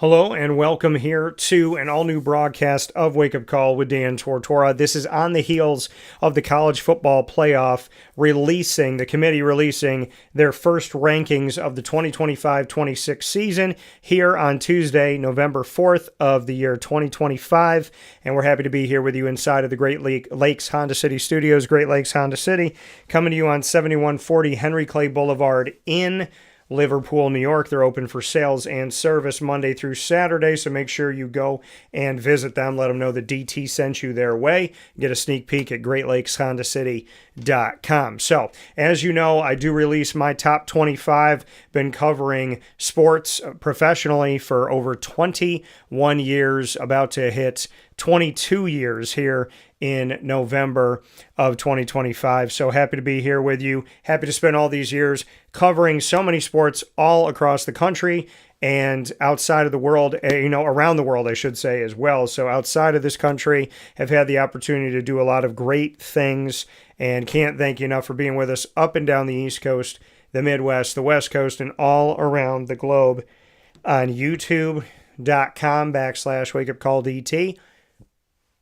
Hello and welcome here to an all-new broadcast of Wake Up Call with Dan Tortora. This is on the heels of the college football playoff the committee releasing their first rankings of the 2025-26 season here on Tuesday, November 4th of the year 2025. And we're happy to be here with you inside of the Great Lakes Honda City Studios, Great Lakes Honda City, coming to you on 7140 Henry Clay Boulevard in Liverpool, New York. They're open for sales and service Monday through Saturday, so make sure you go and visit them. Let them know the DT sent you their way. Get a sneak peek at GreatLakesHondaCity.com. So, as you know, I do release my top 25. Been covering sports professionally for over 21 years, about to hit 22 years here in November of 2025. So happy to be here with you. Happy to spend all these years covering so many sports all across the country and outside of the world, around the world, I should say, as well. So outside of this country, have had the opportunity to do a lot of great things and can't thank you enough for being with us up and down the East Coast, the Midwest, the West Coast, and all around the globe on youtube.com/wakeupcalldt,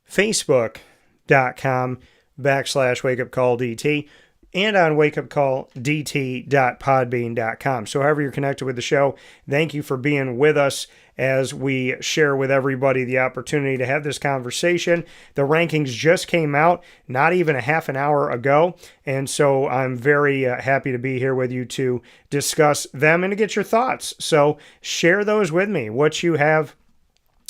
Facebook.com/wakeupcalldt, and on wakeupcalldt.podbean.com. So however you're connected with the show, thank you for being with us as we share with everybody the opportunity to have this conversation. The rankings just came out not even a half an hour ago, and so I'm very happy to be here with you to discuss them and to get your thoughts. So share those with me, what you have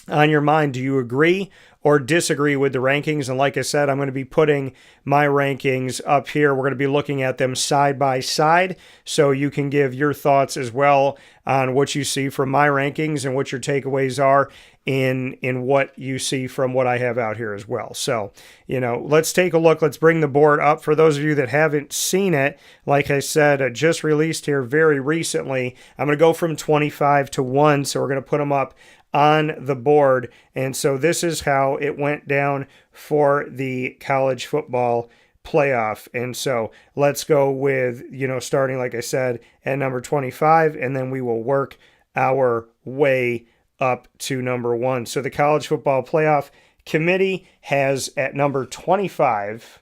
on your mind. Do you agree or disagree with the rankings? And like I said, I'm going to be putting my rankings up here. We're going to be looking at them side by side, so you can give your thoughts as well on what you see from my rankings and what your takeaways are in what you see from what I have out here as well. So, let's take a look. Let's bring the board up. For those of you that haven't seen it, like I said, just released here very recently. I'm going to go from 25 to 1, so we're going to put them up on the board. And so this is how it went down for the college football playoff. And so let's go with, starting, like I said, at number 25, and then we will work our way up to number 1. So the college football playoff committee has at number 25,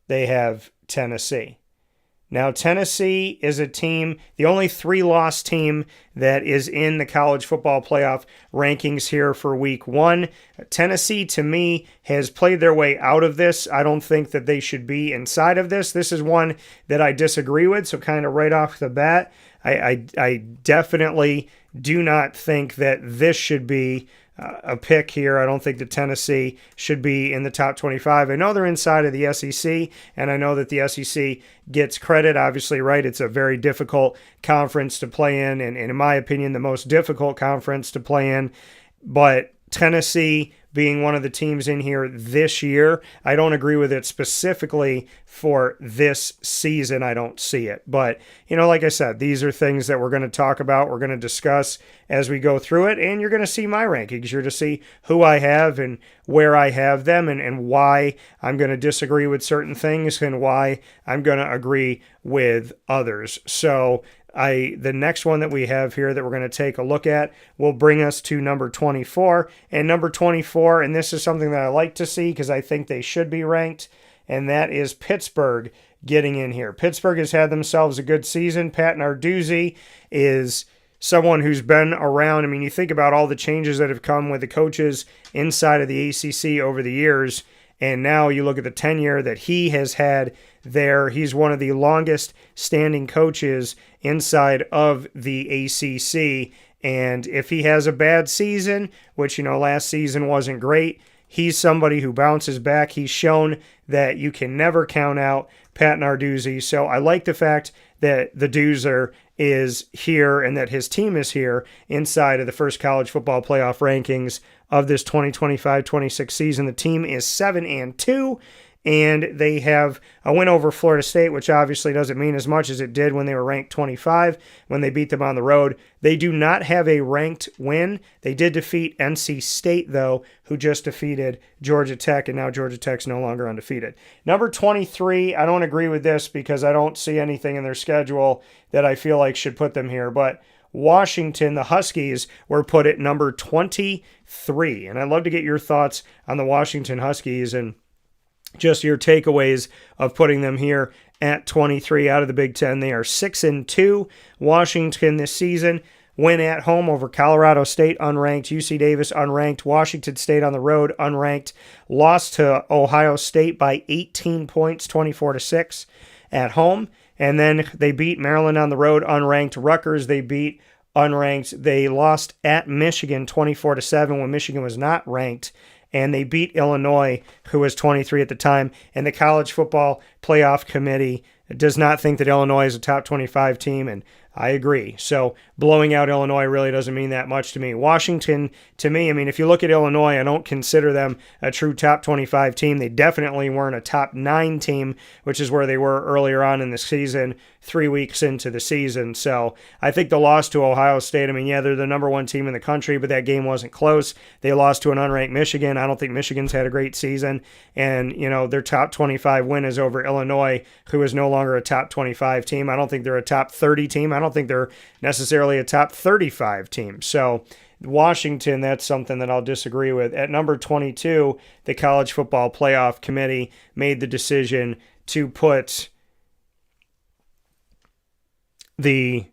they have Tennessee. Now, Tennessee is a team, the only 3-loss team that is in the college football playoff rankings here for week 1. Tennessee, to me, has played their way out of this. I don't think that they should be inside of this. This is one that I disagree with, so kind of right off the bat, I definitely do not think that this should be a pick here. I don't think that Tennessee should be in the top 25. I know they're inside of the SEC, and I know that the SEC gets credit, obviously, right? It's a very difficult conference to play in, and in my opinion, the most difficult conference to play in. But Tennessee being one of the teams in here this year, I don't agree with it specifically for this season. I don't see it. But, like I said, these are things that we're going to talk about, we're going to discuss as we go through it, and you're going to see my rankings. You're to see who I have and where I have them and why I'm going to disagree with certain things and why I'm going to agree with others. So the next one that we have here that we're going to take a look at will bring us to number 24. And number 24, and this is something that I like to see because I think they should be ranked, and that is Pittsburgh getting in here. Pittsburgh has had themselves a good season. Pat Narduzzi is someone who's been around. I mean, you think about all the changes that have come with the coaches inside of the ACC over the years, and now you look at the tenure that he has had there. He's one of the longest standing coaches inside of the ACC. And if he has a bad season, which, last season wasn't great, he's somebody who bounces back. He's shown that you can never count out Pat Narduzzi. So I like the fact that the Doozer is here and that his team is here inside of the first college football playoff rankings of this 2025-26 season. The team is 7-2. And they have a win over Florida State, which obviously doesn't mean as much as it did when they were ranked 25, when they beat them on the road. They do not have a ranked win. They did defeat NC State, though, who just defeated Georgia Tech, and now Georgia Tech's no longer undefeated. Number 23, I don't agree with this because I don't see anything in their schedule that I feel like should put them here. But Washington, the Huskies, were put at number 23. And I'd love to get your thoughts on the Washington Huskies and just your takeaways of putting them here at 23 out of the Big Ten. They are 6-2. Washington this season. Win at home over Colorado State, unranked. UC Davis, unranked. Washington State on the road, unranked. Lost to Ohio State by 18 points, 24-6 at home. And then they beat Maryland on the road, unranked. Rutgers, they beat unranked. They lost at Michigan, 24-7, when Michigan was not ranked. And they beat Illinois, who was 23 at the time. And the College Football Playoff Committee does not think that Illinois is a top 25 team, and I agree. So blowing out Illinois really doesn't mean that much to me. Washington, to me, I mean, if you look at Illinois, I don't consider them a true top 25 team. They definitely weren't a top 9 team, which is where they were earlier on in the season, 3 weeks into the season. So I think the loss to Ohio State, I mean, yeah, they're the number 1 team in the country, but that game wasn't close. They lost to an unranked Michigan. I don't think Michigan's had a great season. And, you know, their top 25 win is over Illinois, who is no longer a top 25 team. I don't think they're a top 30 team. I don't think they're necessarily a top 35 team. So Washington, that's something that I'll disagree with. At number 22, the College Football Playoff Committee made the decision to put the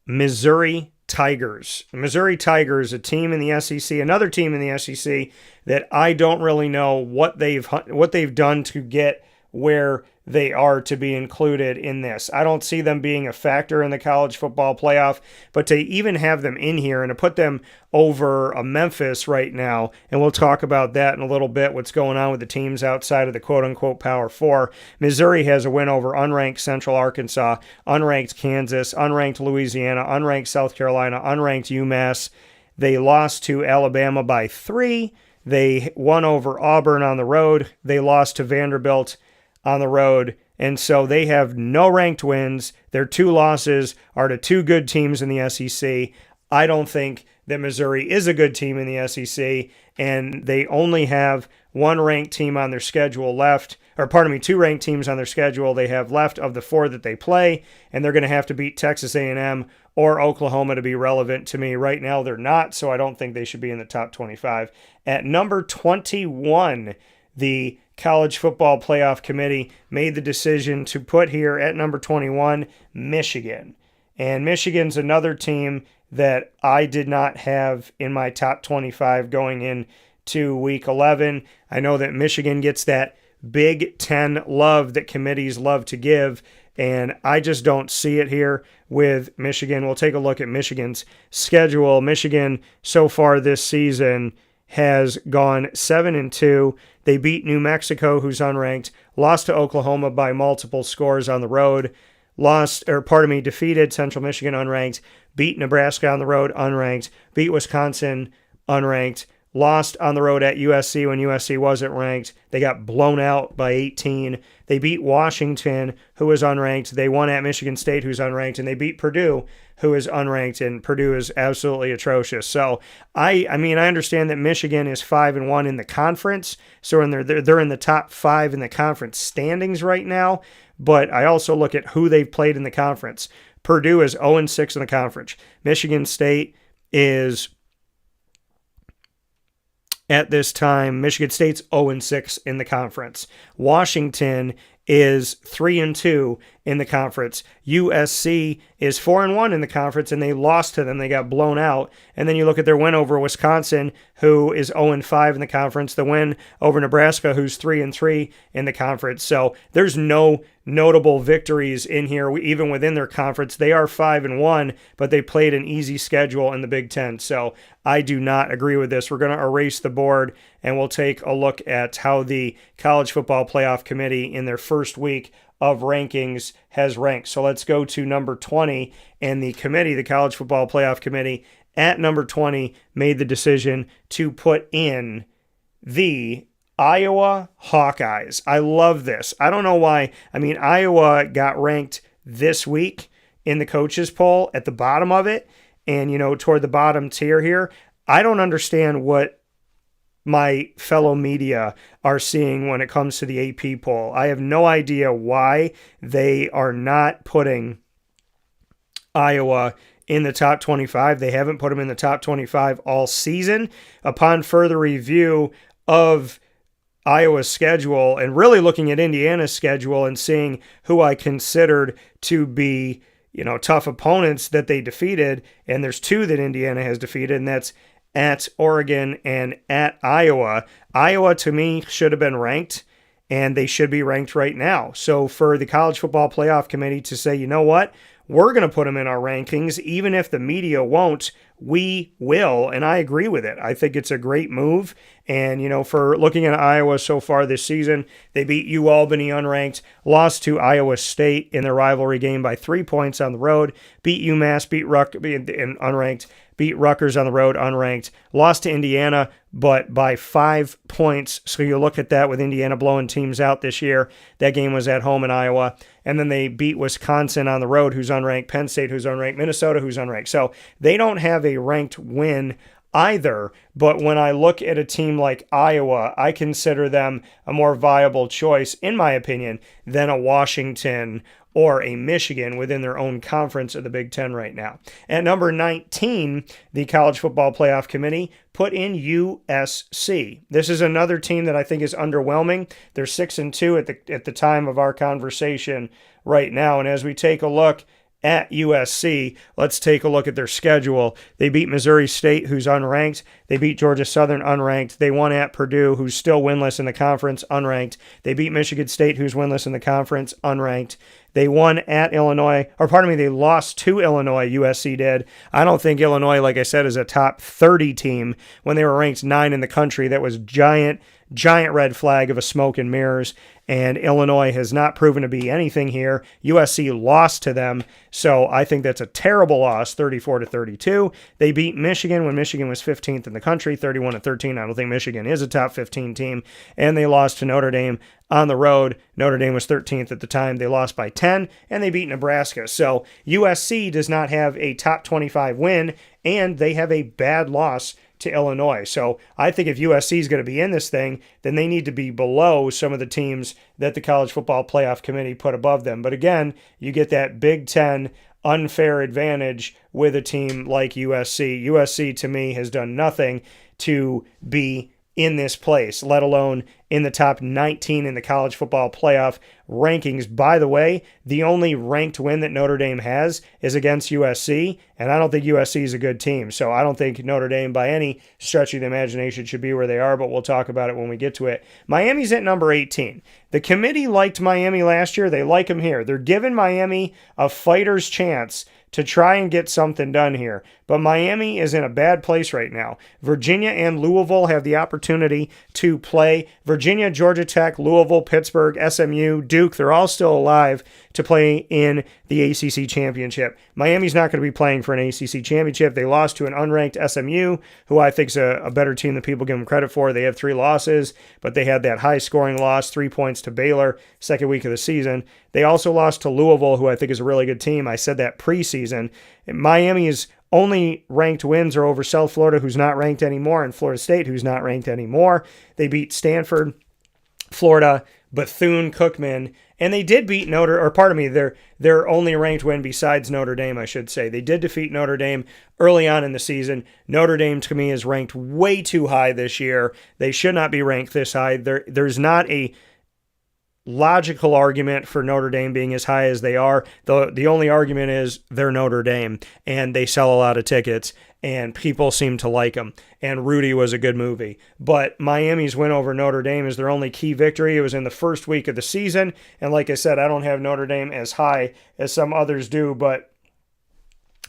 Missouri Tigers. The Missouri Tigers, a team in the SEC, another team in the SEC that I don't really know what they've done to get where they are to be included in this. I don't see them being a factor in the college football playoff, but to even have them in here and to put them over a Memphis right now, and we'll talk about that in a little bit, what's going on with the teams outside of the quote-unquote Power Four. Missouri has a win over unranked Central Arkansas, unranked Kansas, unranked Louisiana, unranked South Carolina, unranked UMass. They lost to Alabama by 3. They won over Auburn on the road. They lost to Vanderbilt on the road, and so they have no ranked wins. Their 2 losses are to 2 good teams in the SEC. I don't think that Missouri is a good team in the SEC, and they only have 1 ranked team on their schedule left, 2 ranked teams on their schedule they have left of the 4 that they play, and they're going to have to beat Texas A&M or Oklahoma to be relevant to me. Right now they're not, so I don't think they should be in the top 25. At number 21, the College Football Playoff Committee made the decision to put here at number 21, Michigan. And Michigan's another team that I did not have in my top 25 going into week 11. I know that Michigan gets that Big Ten love that committees love to give, and I just don't see it here with Michigan. We'll take a look at Michigan's schedule. Michigan so far this season has gone 7-2. They beat New Mexico, who's unranked, lost to Oklahoma by multiple scores on the road, defeated Central Michigan, unranked, beat Nebraska on the road, unranked, beat Wisconsin, unranked, lost on the road at USC when USC wasn't ranked. They got blown out by 18. They beat Washington, who was unranked. They won at Michigan State, who's unranked, and they beat Purdue, who is unranked, and Purdue is absolutely atrocious. So I understand that Michigan is 5-1 in the conference, so they're in the top 5 in the conference standings right now. But I also look at who they've played in the conference. Purdue is 0-6 in the conference. Michigan State is, at this time, Michigan State's 0-6 in the conference. Washington is 3-2 in the conference. USC is 4-1 in the conference, and they lost to them. They got blown out. And then you look at their win over Wisconsin, who is 0-5 in the conference. The win over Nebraska, who's 3-3 in the conference. So there's no notable victories in here, even within their conference. They are 5-1, but they played an easy schedule in the Big Ten. So I do not agree with this. We're going to erase the board, and we'll take a look at how the College Football Playoff Committee in their first week of rankings has ranked. So let's go to number 20, and the College Football Playoff Committee at number 20 made the decision to put in the Iowa Hawkeyes. I love this. I don't know why. I mean, Iowa got ranked this week in the coaches poll at the bottom of it, and, toward the bottom tier here. I don't understand what my fellow media are seeing when it comes to the AP poll. I have no idea why they are not putting Iowa in the top 25. They haven't put them in the top 25 all season. Upon further review of Iowa's schedule and really looking at Indiana's schedule and seeing who I considered to be, tough opponents that they defeated, and there's two that Indiana has defeated, and that's at Oregon and at Iowa. Iowa, to me, should have been ranked, and they should be ranked right now. So for the College Football Playoff Committee to say, you know what, we're going to put them in our rankings, even if the media won't, we will, and I agree with it. I think it's a great move, and, for looking at Iowa so far this season, they beat UAlbany unranked, lost to Iowa State in their rivalry game by 3 points on the road, beat UMass, beat unranked, beat Rutgers on the road unranked, lost to Indiana, but by 5 points. So you look at that with Indiana blowing teams out this year. That game was at home in Iowa. And then they beat Wisconsin on the road, who's unranked, Penn State, who's unranked, Minnesota, who's unranked. So they don't have a ranked win either. But when I look at a team like Iowa, I consider them a more viable choice, in my opinion, than a Washington or a Michigan within their own conference of the Big Ten right now. At number 19, the College Football Playoff Committee put in USC. This is another team that I think is underwhelming. They're 6-2 at the time of our conversation right now. And as we take a look at USC, let's take a look at their schedule. They beat Missouri State, who's unranked. They beat Georgia Southern, unranked. They won at Purdue, who's still winless in the conference, unranked. They beat Michigan State, who's winless in the conference, unranked. They won at Illinois, they lost to Illinois, USC did. I don't think Illinois, like I said, is a top 30 team when they were ranked 9 in the country. That was giant red flag of a smoke and mirrors, and Illinois has not proven to be anything here. USC lost to them, so I think that's a terrible loss, 34-32. They beat Michigan when Michigan was 15th in the country, 31-13. I don't think Michigan is a top 15 team, and they lost to Notre Dame on the road. Notre Dame was 13th at the time. They lost by 10, and they beat Nebraska. So USC does not have a top 25 win, and they have a bad loss to Illinois. So I think if USC is going to be in this thing, then they need to be below some of the teams that the College Football Playoff Committee put above them. But again, you get that Big Ten unfair advantage with a team like USC. USC, to me, has done nothing to be in this place, let alone in the top 19 in the college football playoff rankings. By the way, the only ranked win that Notre Dame has is against USC, and I don't think USC is a good team. So I don't think Notre Dame, by any stretch of the imagination, should be where they are, but we'll talk about it when we get to it. Miami's at number 18. The committee liked Miami last year. They like them here. They're giving Miami a fighter's chance to try and get something done here. But Miami is in a bad place right now. Virginia and Louisville have the opportunity to play. Virginia, Georgia Tech, Louisville, Pittsburgh, SMU, Duke, they're all still alive to play in the ACC championship. Miami's not going to be playing for an ACC championship. They lost to an unranked SMU, who I think is a better team than people give them credit for. They have 3 losses, but they had that high-scoring loss, 3 points to Baylor, second week of the season. They also lost to Louisville, who I think is a really good team. I said that preseason. Miami's only ranked wins are over South Florida, who's not ranked anymore, and Florida State, who's not ranked anymore. They beat Stanford, Florida, Bethune-Cookman, and they did beat their only ranked win besides Notre Dame, I should say. They did defeat Notre Dame early on in the season. Notre Dame, to me, is ranked way too high this year. They should not be ranked this high. There's not a logical argument for Notre Dame being as high as they are. The only argument is they're Notre Dame, and they sell a lot of tickets, and people seem to like them. And Rudy was a good movie. But Miami's win over Notre Dame is their only key victory. It was in the first week of the season, and like I said, I don't have Notre Dame as high as some others do, but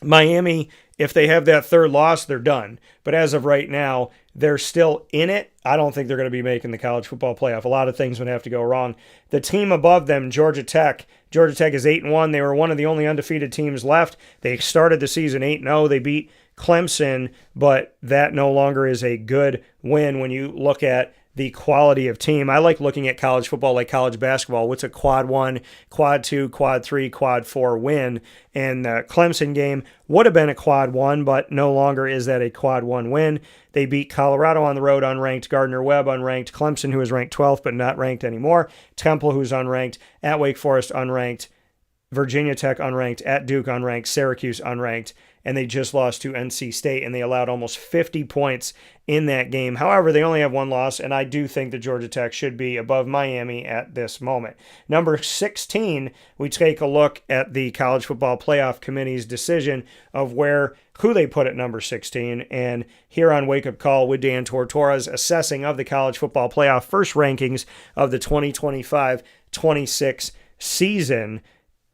Miami, if they have that third loss, they're done. But as of right now, they're still in it. I don't think they're going to be making the college football playoff. A lot of things would have to go wrong. The team above them, Georgia Tech is 8-1. They were one of the only undefeated teams left. They started the season 8-0. They beat Clemson, but that no longer is a good win when you look at the quality of team. I like looking at college football like college basketball. What's a quad 1, quad 2, quad 3, quad 4 win? And the Clemson game would have been a quad 1, but no longer is that a quad 1 win. They beat Colorado on the road, unranked, Gardner-Webb, unranked, Clemson, who is ranked 12th but not ranked anymore, Temple, who's unranked, at Wake Forest, unranked, Virginia Tech unranked, at Duke unranked, Syracuse unranked, and they just lost to NC State, and they allowed almost 50 points in that game. However, they only have one loss, and I do think that Georgia Tech should be above Miami at this moment. Number 16, we take a look at the College Football Playoff Committee's decision of who they put at number 16, and here on Wake Up Call with Dan Tortora's assessing of the College Football Playoff first rankings of the 2025-26 season,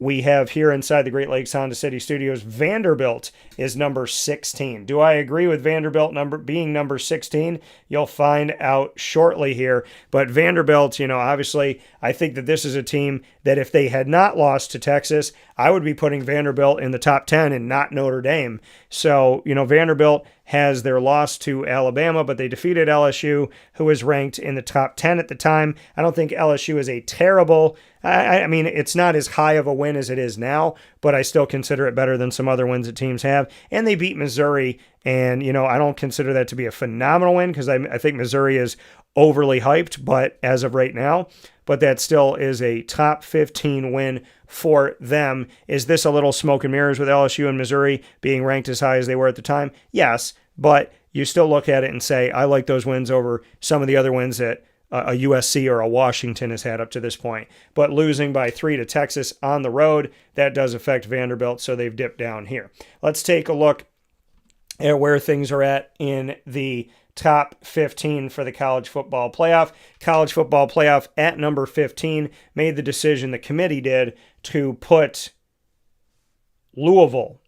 we have here inside the Great Lakes Honda City Studios, Vanderbilt is number 16. Do I agree with Vanderbilt being number 16? You'll find out shortly here. But Vanderbilt, obviously, I think that this is a team that if they had not lost to Texas, I would be putting Vanderbilt in the top 10 and not Notre Dame. So, Vanderbilt has their loss to Alabama, but they defeated LSU, who was ranked in the top 10 at the time. I don't think LSU is a terrible, I mean, it's not as high of a win as it is now, but I still consider it better than some other wins that teams have. And they beat Missouri, and, I don't consider that to be a phenomenal win because I think Missouri is overly hyped, but as of right now, but that still is a top 15 win for them. Is this a little smoke and mirrors with LSU and Missouri being ranked as high as they were at the time? Yes, but you still look at it and say, I like those wins over some of the other wins that a USC or a Washington has had up to this point. But losing by 3 to Texas on the road, that does affect Vanderbilt, so they've dipped down here. Let's take a look at where things are at in the top 15 for the College Football Playoff. College Football Playoff at number 15 made the decision, the committee did, to put Louisville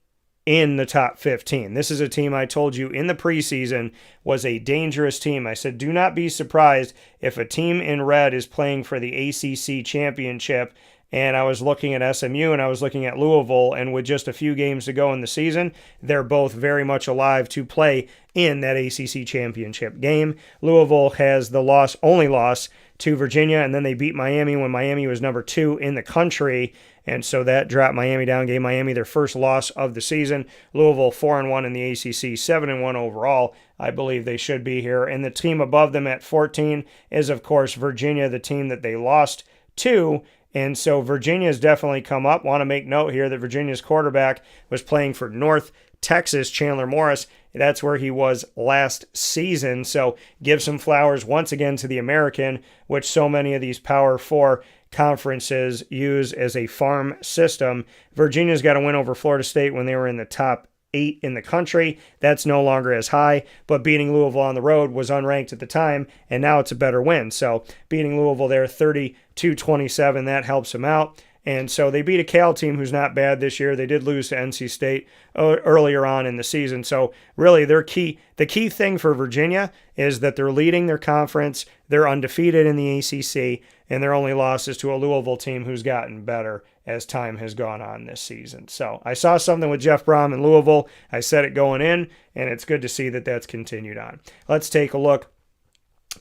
in the top 15. This is a team I told you in the preseason was a dangerous team. I said, do not be surprised if a team in red is playing for the ACC championship. And I was looking at SMU and I was looking at Louisville, and with just a few games to go in the season, they're both very much alive to play in that ACC championship game. Louisville has the only loss to Virginia, and then they beat Miami when Miami was number 2 in the country, and so that dropped Miami down, gave Miami their first loss of the season. Louisville 4-1 in the ACC, 7-1 overall. I believe they should be here. And the team above them at 14 is, of course, Virginia, the team that they lost to. And so Virginia has definitely come up. Want to make note here that Virginia's quarterback was playing for North Texas, Chandler Morris. That's where he was last season. So give some flowers once again to the American, which so many of these Power 4 conferences use as a farm system. Virginia's got a win over Florida State when they were in the top 8 in the country. That's no longer as high, but beating Louisville on the road was unranked at the time, and now it's a better win. So beating Louisville there 30-27, that helps them out. And so they beat a Cal team who's not bad this year. They did lose to NC State earlier on in the season. So really the key thing for Virginia is that they're leading their conference. They're undefeated in the ACC, and their only loss is to a Louisville team who's gotten better as time has gone on this season. So I saw something with Jeff Brom in Louisville. I said it going in, and it's good to see that that's continued on. Let's take a look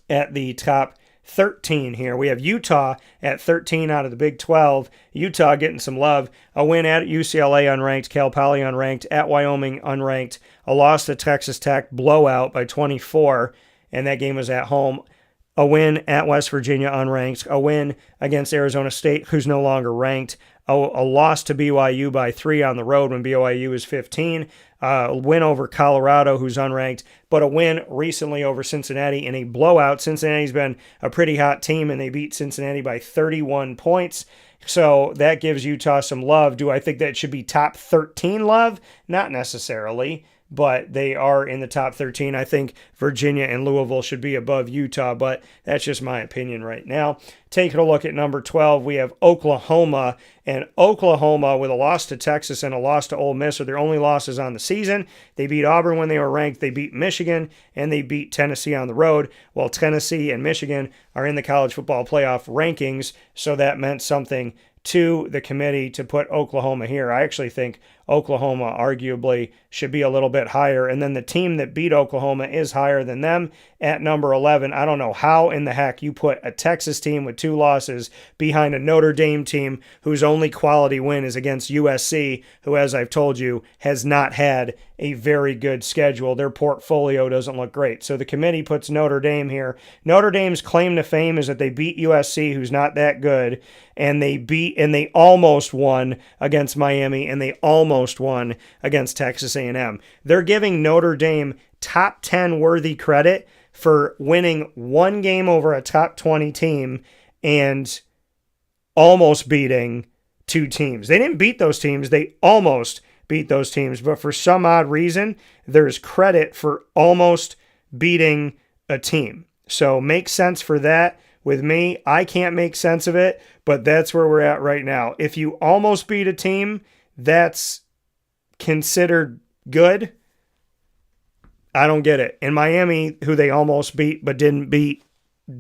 at the top 13 here. We have Utah at 13 out of the Big 12. Utah getting some love. A win at UCLA unranked, Cal Poly unranked, at Wyoming unranked. A loss to Texas Tech, blowout by 24, and that game was at home. A win at West Virginia unranked. A win against Arizona State, who's no longer ranked. A loss to BYU by 3 on the road when BYU is 15. A win over Colorado, who's unranked, but a win recently over Cincinnati in a blowout. Cincinnati's been a pretty hot team, and they beat Cincinnati by 31 points. So that gives Utah some love. Do I think that should be top 13 love? Not necessarily, but they are in the top 13. I think Virginia and Louisville should be above Utah, but that's just my opinion right now. Taking a look at number 12, we have Oklahoma, and Oklahoma with a loss to Texas and a loss to Ole Miss are their only losses on the season. They beat Auburn when they were ranked, they beat Michigan, and they beat Tennessee on the road, while Tennessee and Michigan are in the college football playoff rankings, so that meant something to the committee to put Oklahoma here. I actually think Oklahoma arguably should be a little bit higher. And then the team that beat Oklahoma is higher than them at number 11. I don't know how in the heck you put a Texas team with 2 losses behind a Notre Dame team whose only quality win is against USC, who, as I've told you, has not had a very good schedule. Their portfolio doesn't look great. So the committee puts Notre Dame here. Notre Dame's claim to fame is that they beat USC, who's not that good, and they almost won against Miami, and they almost won against Texas A&M. They're giving Notre Dame top 10 worthy credit for winning one game over a top 20 team and almost beating 2 teams. They didn't beat those teams. They almost beat those teams. But for some odd reason, there's credit for almost beating a team. So make sense for that. With me, I can't make sense of it, but that's where we're at right now. If you almost beat a team, that's considered good. I don't get it. And Miami, who they almost beat but didn't beat,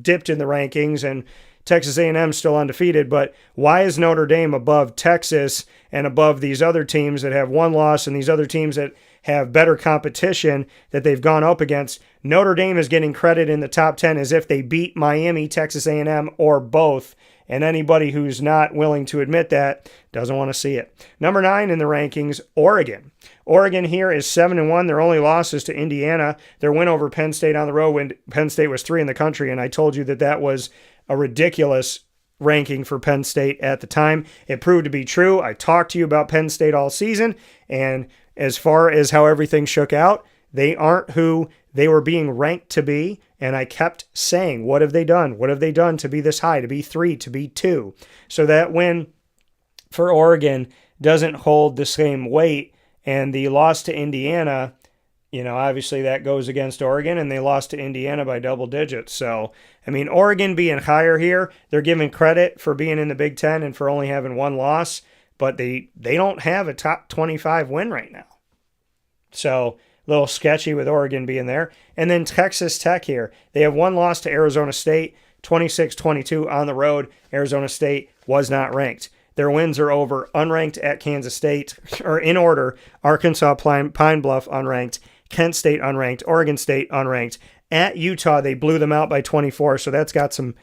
dipped in the rankings, and Texas A&M still undefeated. But why is Notre Dame above Texas and above these other teams that have 1 loss and these other teams that have better competition that they've gone up against? Notre Dame is getting credit in the top 10 as if they beat Miami, Texas A&M, or both. And anybody who's not willing to admit that doesn't want to see it. Number 9 in the rankings, Oregon. Oregon here is 7-1. Their only loss is to Indiana. Their win over Penn State on the road when Penn State was 3 in the country, and I told you that that was a ridiculous ranking for Penn State at the time. It proved to be true. I talked to you about Penn State all season, and as far as how everything shook out, they aren't who they were being ranked to be, and I kept saying, what have they done? What have they done to be this high, to be 3, to be 2? So that win for Oregon doesn't hold the same weight, and the loss to Indiana, obviously that goes against Oregon, and they lost to Indiana by double digits. So, Oregon being higher here, they're given credit for being in the Big Ten and for only having 1 loss, but they don't have a top 25 win right now. So, a little sketchy with Oregon being there. And then Texas Tech here. They have 1 loss to Arizona State, 26-22 on the road. Arizona State was not ranked. Their wins are over unranked at Kansas State, or in order, Arkansas, Pine Bluff unranked, Kent State unranked, Oregon State unranked. At Utah, they blew them out by 24, so that's got some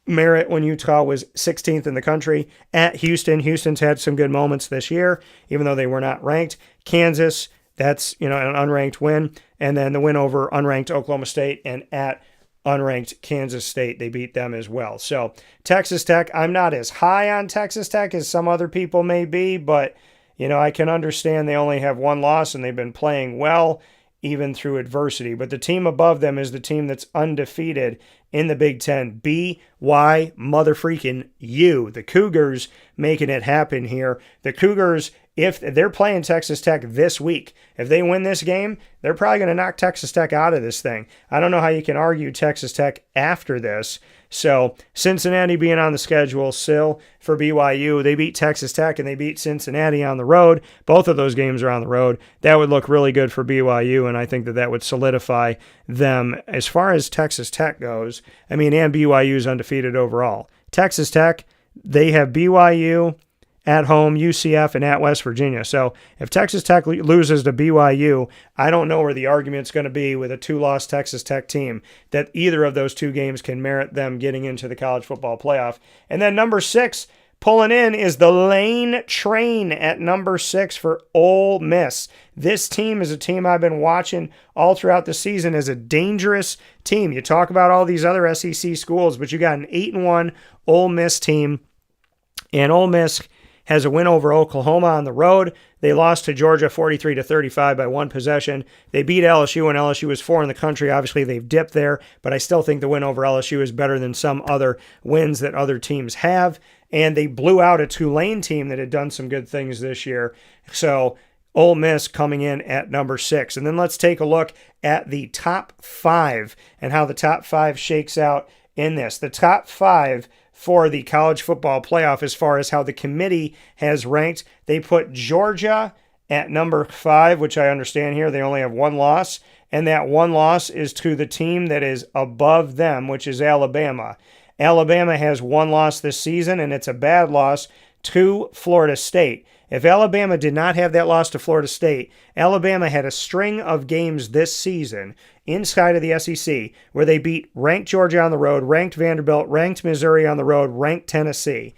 merit when Utah was 16th in the country. At Houston, Houston's had some good moments this year, even though they were not ranked. Kansas, that's an unranked win. And then the win over unranked Oklahoma State, and at unranked Kansas State, they beat them as well. So Texas Tech, I'm not as high on Texas Tech as some other people may be, but I can understand they only have 1 loss and they've been playing well even through adversity. But the team above them is the team that's undefeated in the Big Ten. BY mother freaking U. The Cougars making it happen here. The Cougars, if they're playing Texas Tech this week, if they win this game, they're probably going to knock Texas Tech out of this thing. I don't know how you can argue Texas Tech after this. So Cincinnati being on the schedule still for BYU. They beat Texas Tech and they beat Cincinnati on the road. Both of those games are on the road. That would look really good for BYU, and I think that would solidify them as far as Texas Tech goes. And BYU is undefeated overall. Texas Tech, they have BYU at home, UCF, and at West Virginia. So if Texas Tech loses to BYU, I don't know where the argument's going to be with a 2-loss Texas Tech team that either of those 2 games can merit them getting into the college football playoff. And then number 6, pulling in, is the Lane Train at number 6 for Ole Miss. This team is a team I've been watching all throughout the season as a dangerous team. You talk about all these other SEC schools, but you got an 8-1 Ole Miss team, and Ole Miss has a win over Oklahoma on the road. They lost to Georgia 43-35 by 1 possession. They beat LSU when LSU was 4 in the country. Obviously, they've dipped there, but I still think the win over LSU is better than some other wins that other teams have. And they blew out a Tulane team that had done some good things this year. So Ole Miss coming in at number 6. And then let's take a look at the top 5 and how the top 5 shakes out in this. The top 5 for the college football playoff as far as how the committee has ranked. They put Georgia at number 5, which I understand here. They only have 1 loss, and that 1 loss is to the team that is above them, which is Alabama. Alabama has 1 loss this season, and it's a bad loss to Florida State. If Alabama did not have that loss to Florida State, Alabama had a string of games this season inside of the SEC where they beat ranked Georgia on the road, ranked Vanderbilt, ranked Missouri on the road, ranked Tennessee.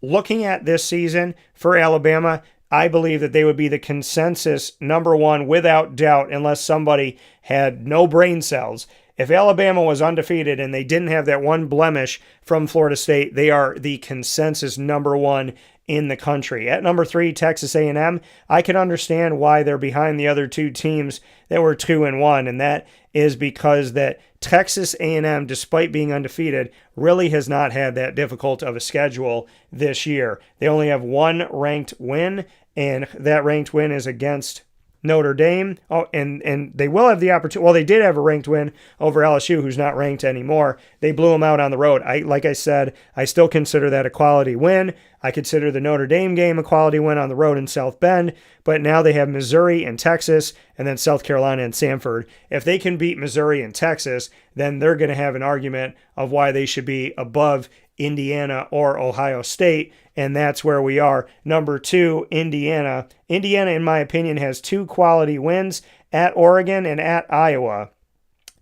Looking at this season for Alabama, I believe that they would be the consensus number one without doubt unless somebody had no brain cells. If Alabama was undefeated and they didn't have that one blemish from Florida State, they are the consensus number one in the country. At number 3, Texas A&M, I can understand why they're behind the other two teams that were 2-1, and that is because that Texas A&M, despite being undefeated, really has not had that difficult of a schedule this year. They only have one ranked win, and that ranked win is against Notre Dame. Oh, and they will have the opportunity. Well, they did have a ranked win over LSU, who's not ranked anymore. They blew them out on the road. Like I said, I still consider that a quality win. I consider the Notre Dame game a quality win on the road in South Bend. But now they have Missouri and Texas, and then South Carolina and Samford. If they can beat Missouri and Texas, then they're going to have an argument of why they should be above Indiana or Ohio State, and that's where we are. Number 2, Indiana. Indiana, in my opinion, has 2 quality wins at Oregon and at Iowa.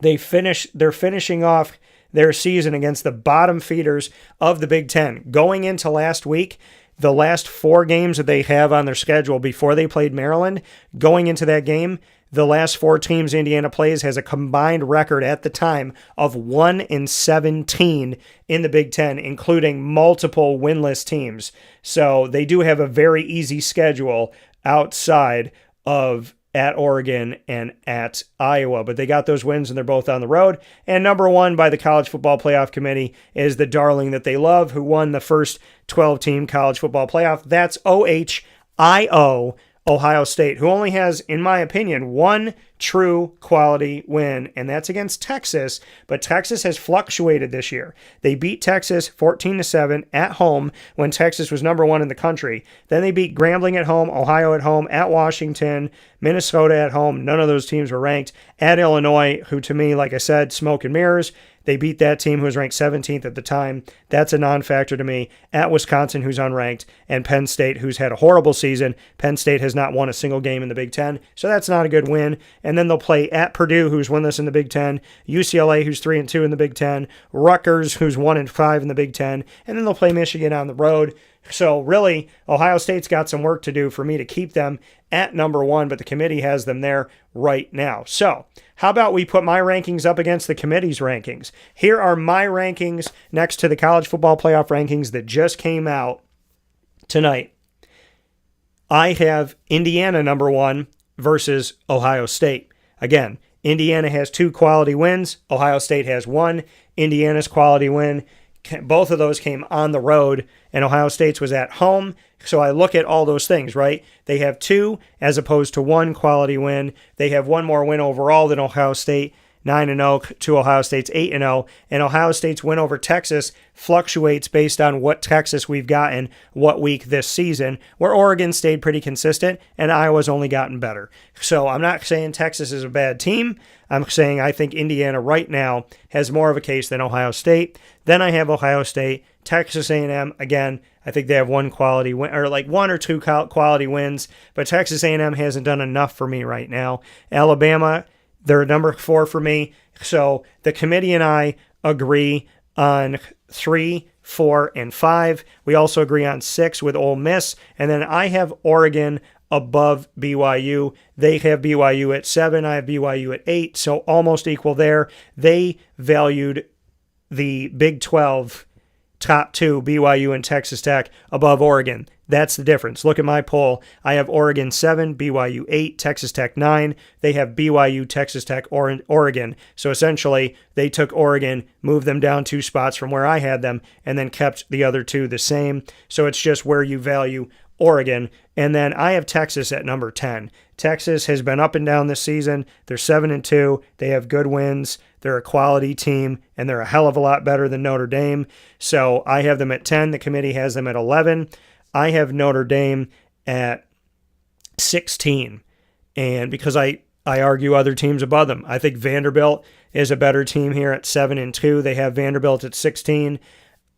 They're finishing off their season against the bottom feeders of the Big Ten. Going into last week, the last 4 games that they have on their schedule before they played Maryland, going into that game, the last 4 teams Indiana plays has a combined record at the time of 1-17 in the Big Ten, including multiple winless teams. So they do have a very easy schedule outside of at Oregon and at Iowa, but they got those wins and they're both on the road. And number 1 by the College Football Playoff Committee is the darling that they love, who won the first 12-team college football playoff. That's OHIO, Ohio State, who only has, in my opinion, one true quality win, and that's against Texas. But Texas has fluctuated this year. They beat Texas 14-7 at home when Texas was number 1 in the country. Then they beat Grambling at home, Ohio at home, at Washington, Minnesota at home. None of those teams were ranked. At Illinois, who to me, like I said, smoke and mirrors. They beat that team who was ranked 17th at the time. That's a non-factor to me. At Wisconsin, who's unranked, and Penn State, who's had a horrible season. Penn State has not won a single game in the Big Ten, so that's not a good win. And then they'll play at Purdue, who's winless in the Big Ten, UCLA, who's 3-2 in the Big Ten, Rutgers, who's 1-5 in the Big Ten, and then they'll play Michigan on the road. So really, Ohio State's got some work to do for me to keep them at number 1, but the committee has them there right now. So how about we put my rankings up against the committee's rankings? Here are my rankings next to the college football playoff rankings that just came out tonight. I have Indiana number 1 versus Ohio State. Again, Indiana has 2 quality wins. Ohio State has 1. Indiana's quality win, both of those came on the road, and Ohio State's was at home. So I look at all those things, right? They have 2 as opposed to 1 quality win. They have 1 more win overall than Ohio State, 9-0 to Ohio State's 8-0. And Ohio State's win over Texas fluctuates based on what Texas we've gotten what week this season, where Oregon stayed pretty consistent and Iowa's only gotten better. So I'm not saying Texas is a bad team. I'm saying I think Indiana right now has more of a case than Ohio State. Then I have Ohio State, Texas A&M. Again, I think they have 1 quality win, or like 1 or 2 quality wins, but Texas A&M hasn't done enough for me right now. Alabama, they're number 4 for me. So the committee and I agree on 3, 4, and 5. We also agree on 6 with Ole Miss. And then I have Oregon above BYU. They have BYU at 7. I have BYU at 8. So almost equal there. They valued the Big 12 top 2, BYU and Texas Tech, above Oregon. That's the difference. Look at my poll. I have Oregon 7, BYU 8, Texas Tech 9. They have BYU, Texas Tech, Oregon. So essentially, they took Oregon, moved them down 2 spots from where I had them, and then kept the other 2 the same. So it's just where you value Oregon. And then I have Texas at number 10. Texas has been up and down this season. They're 7-2. They have good wins. They're a quality team, and they're a hell of a lot better than Notre Dame. So I have them at 10. The committee has them at 11. I have Notre Dame at 16. And because I argue other teams above them, I think Vanderbilt is a better team here at 7-2. They have Vanderbilt at 16.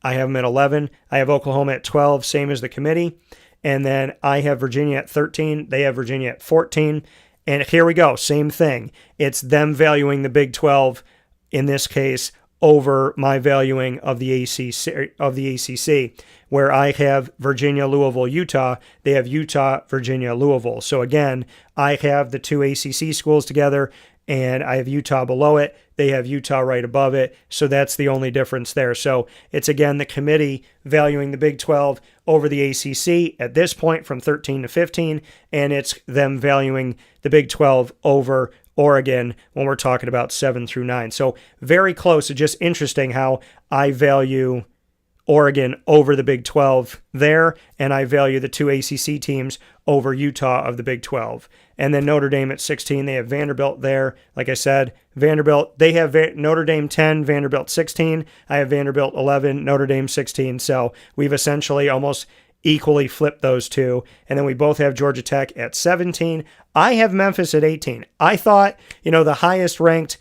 I have them at 11. I have Oklahoma at 12, same as the committee. And then I have Virginia at 13. They have Virginia at 14. And here we go. Same thing. It's them valuing the Big 12, in this case, over my valuing of the ACC, where I have Virginia, Louisville, Utah. They have Utah, Virginia, Louisville. So again, I have the two ACC schools together, and I have Utah below it. They have Utah right above it. So that's the only difference there. So it's, again, the committee valuing the Big 12 over the ACC at this point from 13 to 15, and it's them valuing the Big 12 over Oregon when we're talking about 7 through 9. So very close. It's just interesting how I value Oregon over the Big 12 there, and I value the two ACC teams over Utah of the Big 12. And then Notre Dame at 16, they have Vanderbilt there. Like I said, Vanderbilt, they have Notre Dame 10, Vanderbilt 16. I have Vanderbilt 11, Notre Dame 16. So we've essentially almost equally flipped those two. And then we both have Georgia Tech at 17. I have Memphis at 18. I thought, the highest ranked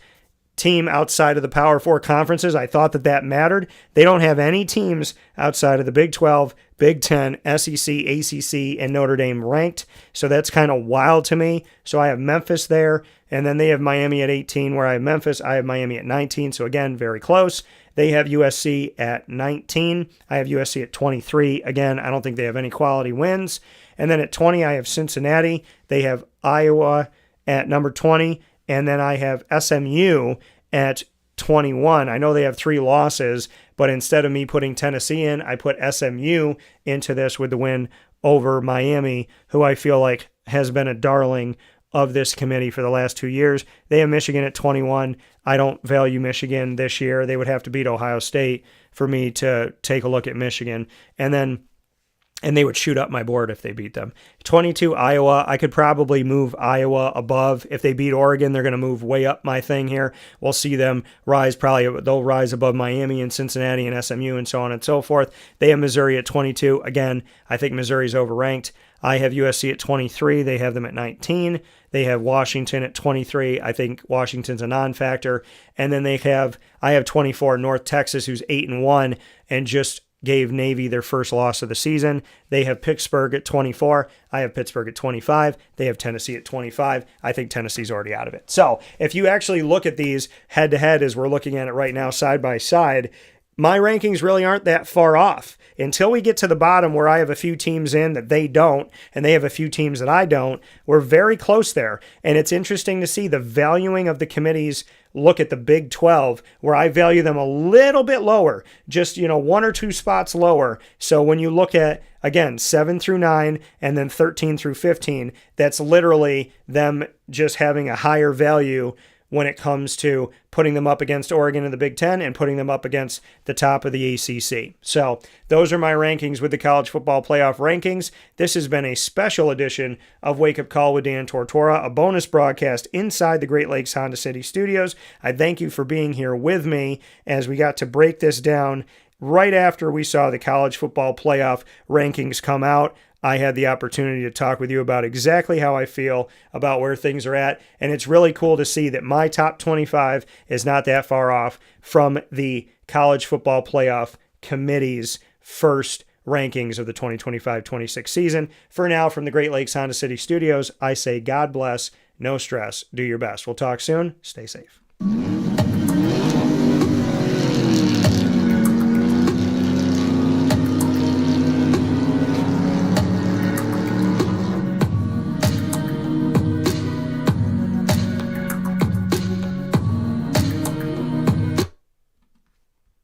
team outside of the Power Four conferences, I thought that mattered. They don't have any teams outside of the Big 12, Big 10, SEC, ACC, and Notre Dame ranked. So that's kind of wild to me. So I have Memphis there, and then they have Miami at 18, where I have Memphis. I have Miami at 19. So again, very close. They have USC at 19. I have USC at 23. Again, I don't think they have any quality wins. And then at 20, I have Cincinnati. They have Iowa at number 20. And then I have SMU at 21. I know they have 3 losses, but instead of me putting Tennessee in, I put SMU into this with the win over Miami, who I feel like has been a darling of this committee for the last 2 years. They have Michigan at 21. I don't value Michigan this year. They would have to beat Ohio State for me to take a look at Michigan. And they would shoot up my board if they beat them. 22, Iowa. I could probably move Iowa above. If they beat Oregon, they're going to move way up my thing here. We'll see them rise they'll rise above Miami and Cincinnati and SMU and so on and so forth. They have Missouri at 22. Again, I think Missouri's overranked. I have USC at 23. They have them at 19. They have Washington at 23. I think Washington's a non-factor. And then I have 24, North Texas, who's 8-1 and just gave Navy their first loss of the season. They have Pittsburgh at 24. I have Pittsburgh at 25. They have Tennessee at 25. I think Tennessee's already out of it. So if you actually look at these head-to-head as we're looking at it right now, side by side, my rankings really aren't that far off. Until we get to the bottom where I have a few teams in that they don't, and they have a few teams that I don't, we're very close there. And it's interesting to see the valuing of the committees look at the Big 12, where I value them a little bit lower, just, 1 or 2 spots lower. So when you look at, again, 7 through 9 and then 13 through 15, that's literally them just having a higher value when it comes to putting them up against Oregon in the Big 10 and putting them up against the top of the ACC. So those are my rankings with the College Football Playoff rankings. This has been a special edition of Wake Up Call with Dan Tortora, a bonus broadcast inside the Great Lakes Honda City Studios. I thank you for being here with me as we got to break this down right after we saw the College Football Playoff rankings come out. I had the opportunity to talk with you about exactly how I feel about where things are at. And it's really cool to see that my top 25 is not that far off from the College Football Playoff Committee's first rankings of the 2025-26 season. For now, from the Great Lakes Honda City Studios, I say God bless, no stress, do your best. We'll talk soon. Stay safe.